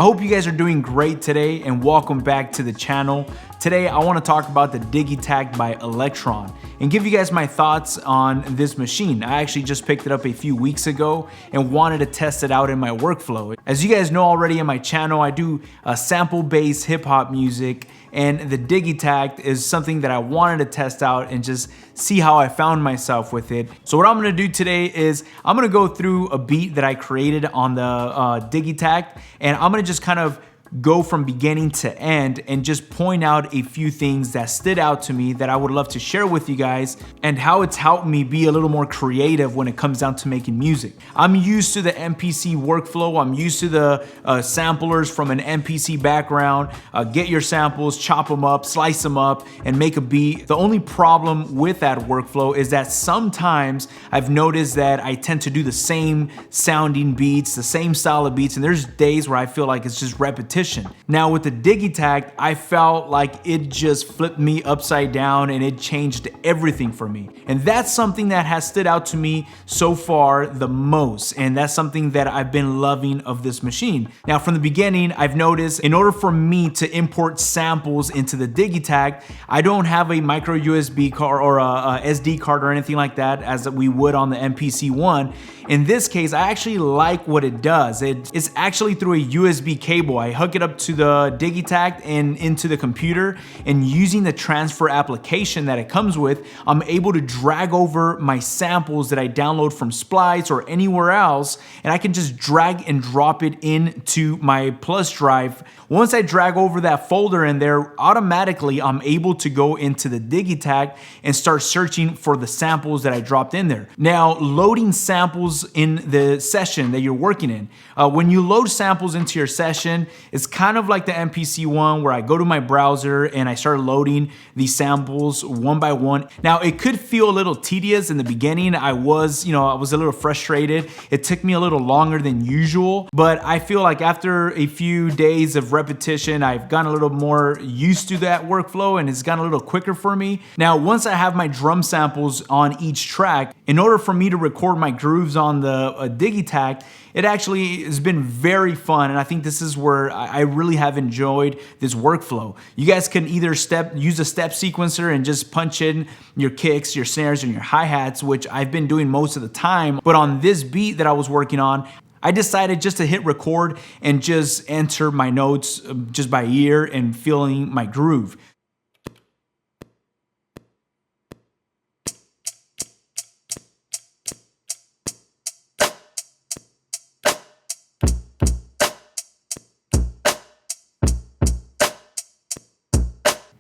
I hope you guys are doing great today and welcome back to the channel. Today I want to talk about the Digitakt by ELEKTRON and give you guys my thoughts on this machine. I actually just picked it up a few weeks ago and wanted to test it out in my workflow. As you guys know already in my channel, I do sample-based hip-hop music, and the Digitakt is something that I wanted to test out and just see how I found myself with it. So what I'm gonna do today is I'm gonna go through a beat that I created on the Digitakt, and I'm gonna just kind of go from beginning to end and just point out a few things that stood out to me that I would love to share with you guys, and how it's helped me be a little more creative when it comes down to making music. I'm used to the MPC workflow. I'm used to the samplers from an MPC background. Get your samples, chop them up, slice them up, and make a beat. The only problem with that workflow is that sometimes I've noticed that I tend to do the same sounding beats, the same style of beats, and there's days where I feel like it's just repetition. Now with the Digitakt, I felt like it just flipped me upside down and it changed everything for me. And that's something that has stood out to me so far the most. And that's something that I've been loving of this machine. Now from the beginning, I've noticed in order for me to import samples into the Digitakt, I don't have a micro USB card or a SD card or anything like that as we would on the MPC one. In this case, I actually like what it does. It's actually through a USB cable. I hook it up to the Digitakt and into the computer, and using the transfer application that it comes with, I'm able to drag over my samples that I download from Splice or anywhere else, and I can just drag and drop it into my plus drive. Once I drag over that folder in there, automatically I'm able to go into the Digitakt and start searching for the samples that I dropped in there. Now, loading samples in the session that you're working in. When you load samples into your session, it's kind of like the MPC one where I go to my browser and I start loading these samples one by one. Now, it could feel a little tedious in the beginning. I was a little frustrated. It took me a little longer than usual, but I feel like after a few days of repetition, I've gotten a little more used to that workflow and it's gotten a little quicker for me. Now, once I have my drum samples on each track, in order for me to record my grooves on the Digitakt, it actually has been very fun, and I think this is where I really have enjoyed this workflow. You guys can either use a step sequencer and just punch in your kicks, your snares, and your hi-hats, which I've been doing most of the time, but on this beat that I was working on, I decided just to hit record and just enter my notes just by ear and feeling my groove.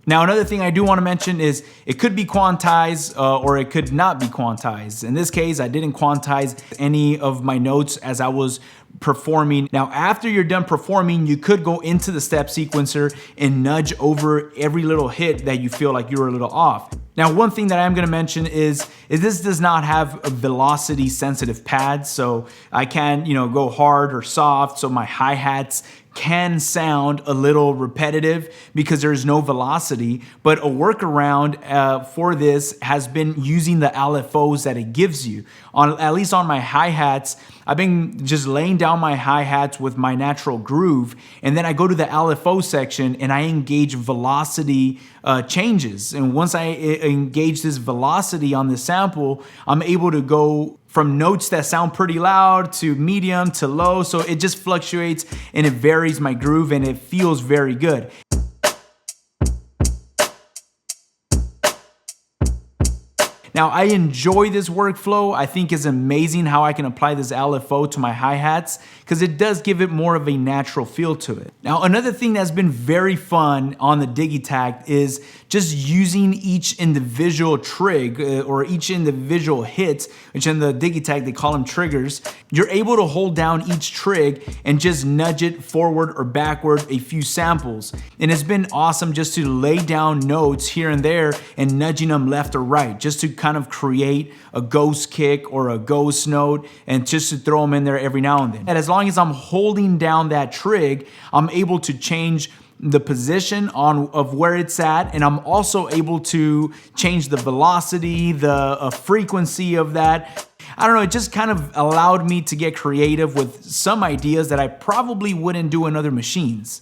Now, another thing I do want to mention is it could be quantized or it could not be quantized. In this case, I didn't quantize any of my notes as I was performing. Now, after you're done performing, you could go into the step sequencer and nudge over every little hit that you feel like you're a little off. Now, one thing that I'm going to mention is this does not have a velocity sensitive pad, so I can, go hard or soft, so my hi-hats can sound a little repetitive because there's no velocity, but a workaround for this has been using the LFOs that it gives you. At least on my hi-hats, I've been just laying down my hi-hats with my natural groove, and then I go to the LFO section and I engage velocity changes. And once I engage this velocity on the sample, I'm able to go from notes that sound pretty loud to medium to low. So it just fluctuates and it varies my groove and it feels very good. Now, I enjoy this workflow. I think it's amazing how I can apply this LFO to my hi-hats because it does give it more of a natural feel to it. Now, another thing that's been very fun on the Digitakt is just using each individual trig or each individual hit, which in the Digitakt they call them triggers. You're able to hold down each trig and just nudge it forward or backward a few samples. And it's been awesome just to lay down notes here and there and nudging them left or right, just to kind of create a ghost kick or a ghost note and just to throw them in there every now and then. And as long as I'm holding down that trig, I'm able to change the position of where it's at, and I'm also able to change the velocity, the frequency of that. I don't know, it just kind of allowed me to get creative with some ideas that I probably wouldn't do in other machines.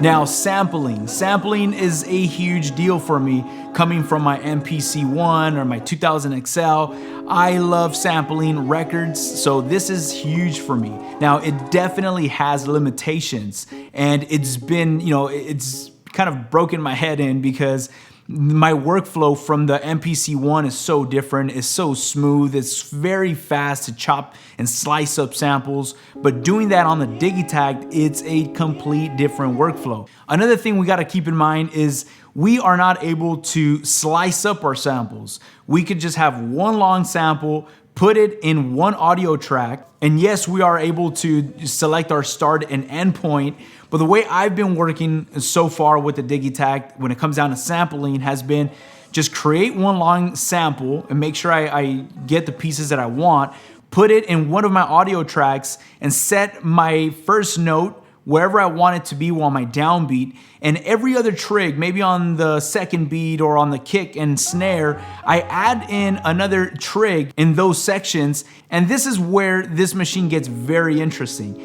Now, sampling. Sampling is a huge deal for me. Coming from my MPC-1 or my 2000 XL, I love sampling records, so this is huge for me. Now, it definitely has limitations, and it's been, it's kind of broken my head in because my workflow from the MPC-1 is so different, it's so smooth, it's very fast to chop and slice up samples, but doing that on the Digitakt, it's a complete different workflow. Another thing we gotta keep in mind is we are not able to slice up our samples. We could just have one long sample, put it in one audio track, and yes, we are able to select our start and end point, but the way I've been working so far with the Digitakt when it comes down to sampling has been just create one long sample and make sure I get the pieces that I want, put it in one of my audio tracks and set my first note wherever I want it to be while my downbeat, and every other trig, maybe on the second beat or on the kick and snare, I add in another trig in those sections, and this is where this machine gets very interesting.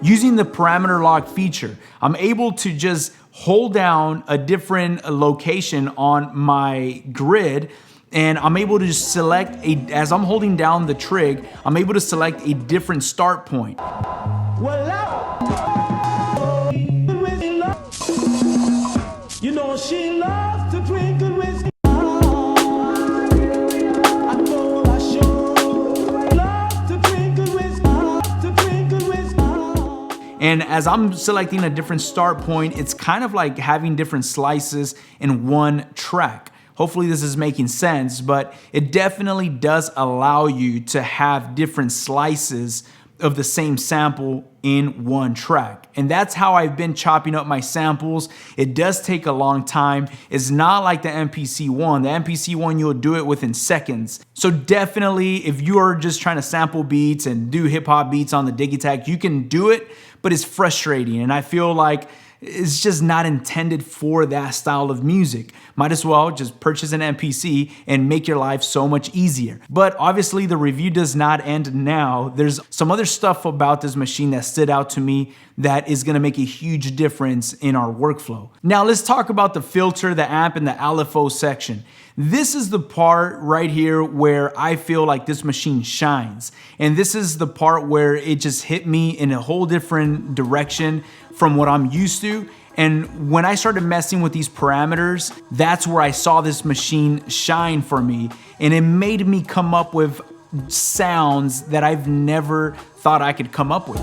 Using the parameter lock feature, I'm able to just hold down a different location on my grid, and I'm able to just select as I'm holding down the trig, I'm able to select a different start point. You know she loves to drink whiskey. And as I'm selecting a different start point, it's kind of like having different slices in one track. Hopefully this is making sense, but it definitely does allow you to have different slices of the same sample in one track. And that's how I've been chopping up my samples. It does take a long time. It's not like the MPC-1. The MPC-1, you'll do it within seconds. So definitely, if you are just trying to sample beats and do hip hop beats on the Digitakt, you can do it, but it's frustrating. And I feel like it's just not intended for that style of music. Might as well just purchase an MPC and make your life so much easier. But obviously the review does not end now. There's some other stuff about this machine that stood out to me that is gonna make a huge difference in our workflow. Now let's talk about the filter, the amp, and the LFO section. This is the part right here where I feel like this machine shines. And this is the part where it just hit me in a whole different direction from what I'm used to. And when I started messing with these parameters, that's where I saw this machine shine for me. And it made me come up with sounds that I've never thought I could come up with.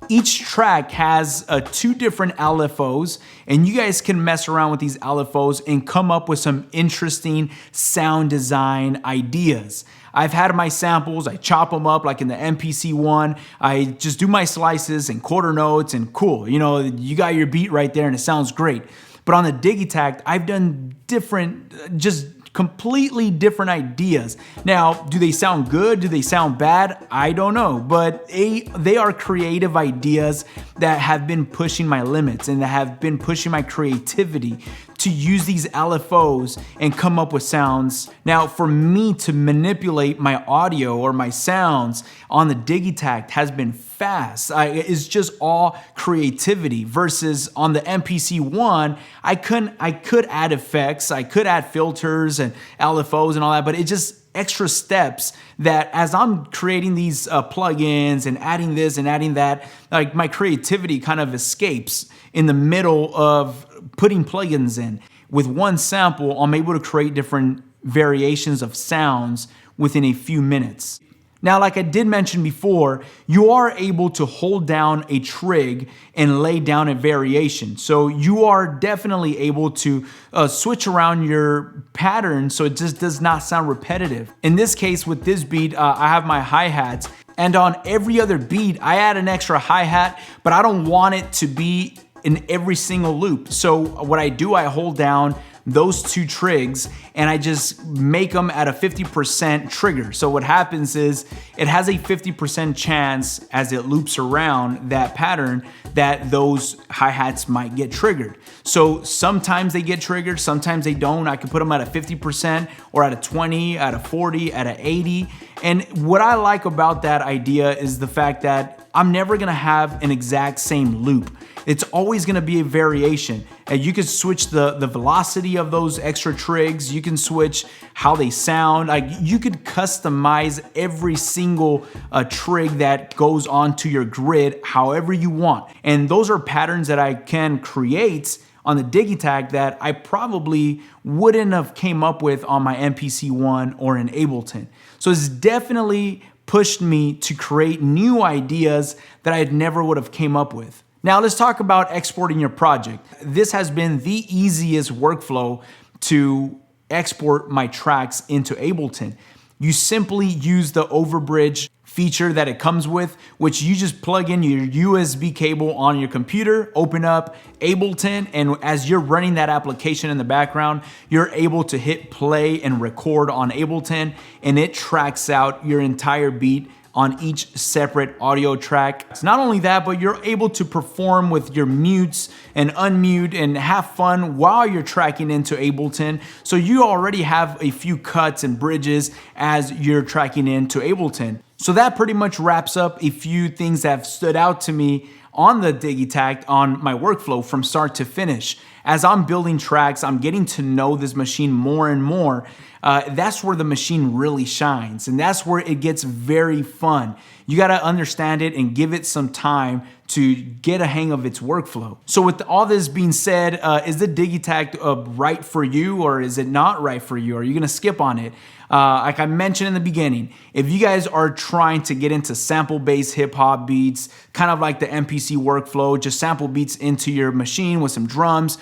Each track has two different LFOs, and you guys can mess around with these LFOs and come up with some interesting sound design ideas. I've had my samples, I chop them up like in the MPC-1, I just do my slices and quarter notes and cool, you got your beat right there and it sounds great. But on the Digitakt, I've done different, just completely different ideas. Now, do they sound good? Do they sound bad? I don't know, but they are creative ideas that have been pushing my limits and that have been pushing my creativity to use these LFOs and come up with sounds. Now, for me to manipulate my audio or my sounds on the Digitakt has been fast. It's just all creativity versus on the MPC-1, I could add effects, I could add filters and LFOs and all that, but it just extra steps that as I'm creating these plugins and adding this and adding that, like my creativity kind of escapes in the middle of putting plugins in. With one sample, I'm able to create different variations of sounds within a few minutes. Now, like I did mention before, you are able to hold down a trig and lay down a variation. So you are definitely able to switch around your pattern so it just does not sound repetitive. In this case, with this beat, I have my hi-hats, and on every other beat, I add an extra hi-hat, but I don't want it to be in every single loop. So what I do, I hold down those two trigs and I just make them at a 50% trigger. So what happens is it has a 50% chance as it loops around that pattern that those hi-hats might get triggered. So sometimes they get triggered, sometimes they don't. I can put them at a 50% or at a 20, at a 40, at an 80. And what I like about that idea is the fact that I'm never gonna have an exact same loop. It's always gonna be a variation. And you can switch the velocity of those extra trigs. You can switch how they sound. Like you could customize every single trig that goes onto your grid however you want. And those are patterns that I can create on the Digitakt that I probably wouldn't have came up with on my MPC-1 or in Ableton. So it's definitely pushed me to create new ideas that I never would have came up with. Now let's talk about exporting your project. This has been the easiest workflow to export my tracks into Ableton. You simply use the Overbridge feature that it comes with, which you just plug in your USB cable on your computer, open up Ableton, and as you're running that application in the background, you're able to hit play and record on Ableton, and it tracks out your entire beat on each separate audio track. It's not only that, but you're able to perform with your mutes and unmute and have fun while you're tracking into Ableton. So you already have a few cuts and bridges as you're tracking into Ableton. So that pretty much wraps up a few things that have stood out to me on the Digitakt on my workflow from start to finish. As I'm building tracks, I'm getting to know this machine more and more. That's where the machine really shines, and that's where it gets very fun. You gotta understand it and give it some time to get a hang of its workflow. So with all this being said, is the Digitakt right for you, or is it not right for you? Are you gonna skip on it? Like I mentioned in the beginning, if you guys are trying to get into sample-based hip-hop beats, kind of like the MPC workflow, just sample beats into your machine with some drums,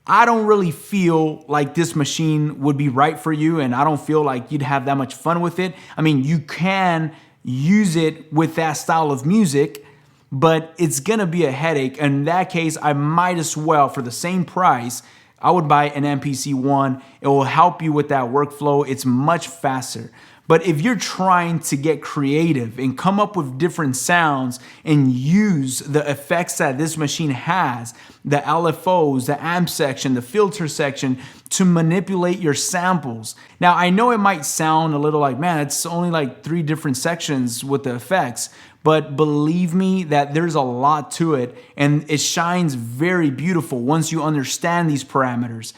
I don't really feel like this machine would be right for you, and I don't feel like you'd have that much fun with it. I mean, you can use it with that style of music, but it's gonna be a headache. In that case, I might as well, for the same price, I would buy an MPC-1. It will help you with that workflow. It's much faster. But if you're trying to get creative and come up with different sounds and use the effects that this machine has, the LFOs, the amp section, the filter section, to manipulate your samples. Now, I know it might sound a little like, man, it's only like 3 different sections with the effects, but believe me that there's a lot to it, and it shines very beautiful once you understand these parameters.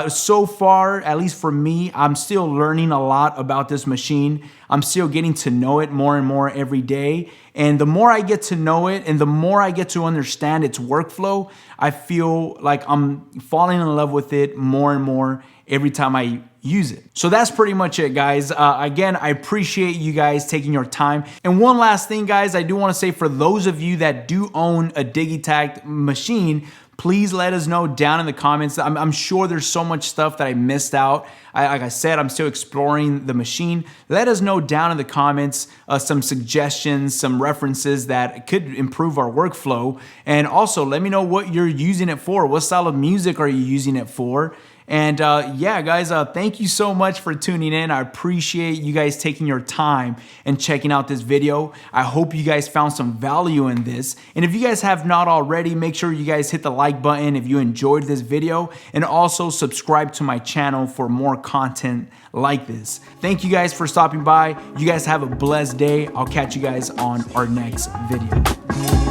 So far, at least for me, I'm still learning a lot about this machine. I'm still getting to know it more and more every day. And the more I get to know it and the more I get to understand its workflow, I feel like I'm falling in love with it more and more every time I use it. So that's pretty much it, guys. Again, I appreciate you guys taking your time. And one last thing, guys, I do want to say for those of you that do own a Digitakt machine, please let us know down in the comments. I'm sure there's so much stuff that I missed out. Like I said, I'm still exploring the machine. Let us know down in the comments some suggestions, some references that could improve our workflow. And also let me know what you're using it for. What style of music are you using it for? And yeah, guys, thank you so much for tuning in. I appreciate you guys taking your time and checking out this video. I hope you guys found some value in this. And if you guys have not already, make sure you guys hit the like button if you enjoyed this video, and also subscribe to my channel for more content like this. Thank you guys for stopping by. You guys have a blessed day. I'll catch you guys on our next video.